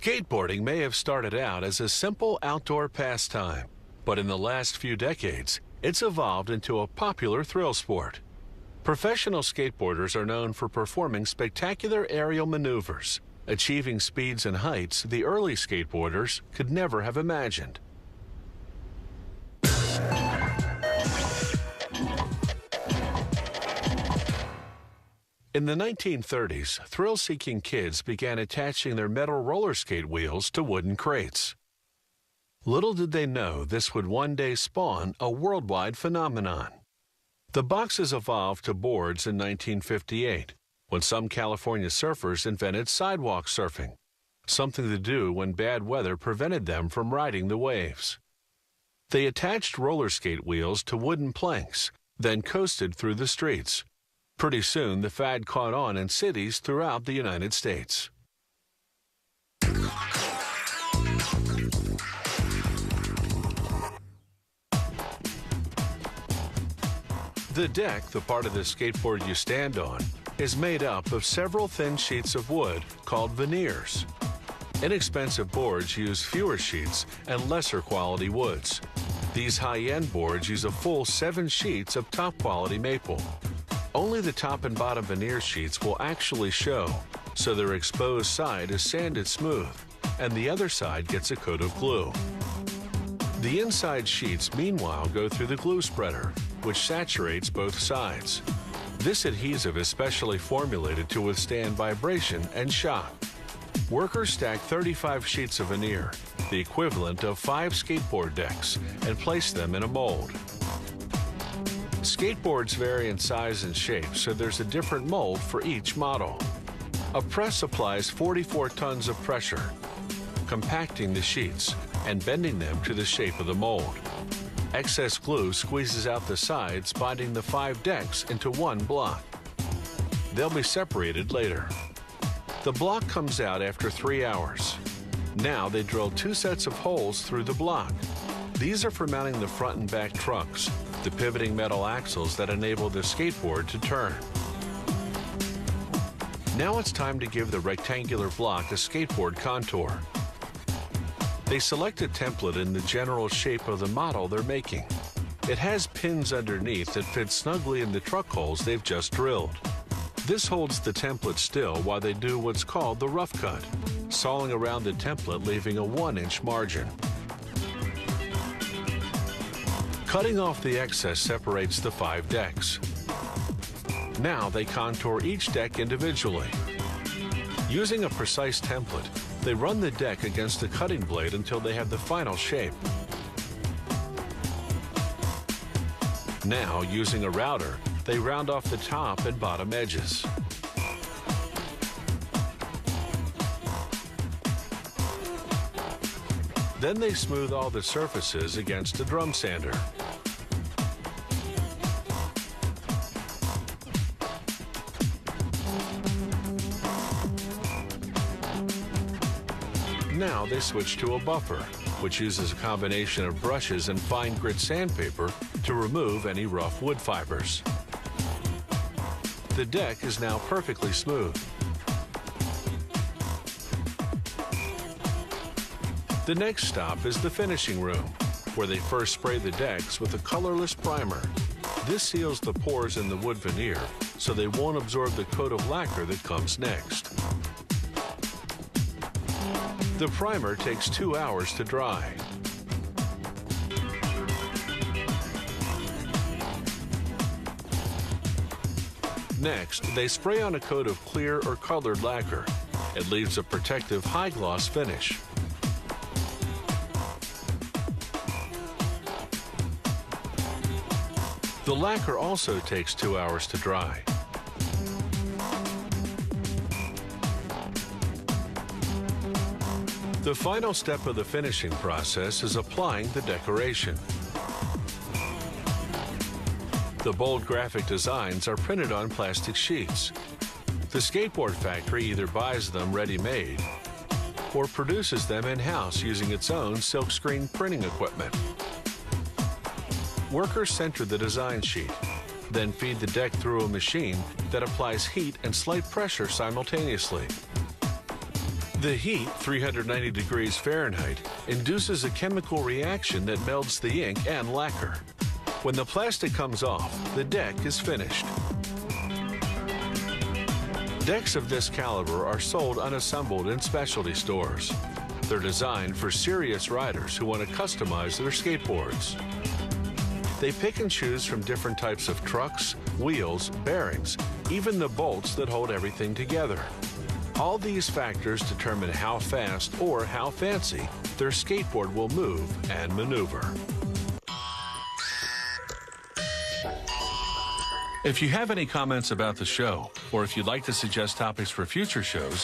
Skateboarding may have started out as a simple outdoor pastime, but in the last few decades, it's evolved into a popular thrill sport. Professional skateboarders are known for performing spectacular aerial maneuvers, achieving speeds and heights the early skateboarders could never have imagined. In the 1930s, thrill-seeking kids began attaching their metal roller skate wheels to wooden crates. Little did they know this would one day spawn a worldwide phenomenon. The boxes evolved to boards in 1958, when some California surfers invented sidewalk surfing, something to do when bad weather prevented them from riding the waves. They attached roller skate wheels to wooden planks, then coasted through the streets. Pretty soon, the fad caught on in cities throughout the United States. The deck, the part of the skateboard you stand on, is made up of several thin sheets of wood called veneers. Inexpensive boards use fewer sheets and lesser quality woods. These high-end boards use a full 7 sheets of top-quality maple. Only the top and bottom veneer sheets will actually show, so their exposed side is sanded smooth, and the other side gets a coat of glue. The inside sheets, meanwhile, go through the glue spreader, which saturates both sides. This adhesive is specially formulated to withstand vibration and shock. Workers stack 35 sheets of veneer, the equivalent of 5 skateboard decks, and place them in a mold. Skateboards vary in size and shape, so there's a different mold for each model. A press applies 44 tons of pressure, compacting the sheets and bending them to the shape of the mold. Excess glue squeezes out the sides, binding the 5 decks into one block. They'll be separated later. The block comes out after 3 hours. Now they drill 2 sets of holes through the block. These are for mounting the front and back trunks, the pivoting metal axles that enable the skateboard to turn. Now it's time to give the rectangular block a skateboard contour. They select a template in the general shape of the model they're making. It has pins underneath that fit snugly in the truck holes they've just drilled. This holds the template still while they do what's called the rough cut, sawing around the template, leaving a 1-inch margin. Cutting off the excess separates the 5 decks. Now they contour each deck individually. Using a precise template, they run the deck against the cutting blade until they have the final shape. Now, using a router, they round off the top and bottom edges. Then they smooth all the surfaces against a drum sander. Now they switch to a buffer, which uses a combination of brushes and fine grit sandpaper to remove any rough wood fibers. The deck is now perfectly smooth. The next stop is the finishing room, where they first spray the decks with a colorless primer. This seals the pores in the wood veneer, so they won't absorb the coat of lacquer that comes next. The primer takes 2 hours to dry. Next, they spray on a coat of clear or colored lacquer. It leaves a protective high-gloss finish. The lacquer also takes 2 hours to dry. The final step of the finishing process is applying the decoration. The bold graphic designs are printed on plastic sheets. The skateboard factory either buys them ready-made or produces them in-house using its own silkscreen printing equipment. Workers center the design sheet, then feed the deck through a machine that applies heat and slight pressure simultaneously. The heat, 390 degrees Fahrenheit, induces a chemical reaction that melts the ink and lacquer. When the plastic comes off, the deck is finished. Decks of this caliber are sold unassembled in specialty stores. They're designed for serious riders who want to customize their skateboards. They pick and choose from different types of trucks, wheels, bearings, even the bolts that hold everything together. All these factors determine how fast or how fancy their skateboard will move and maneuver. If you have any comments about the show, or if you'd like to suggest topics for future shows,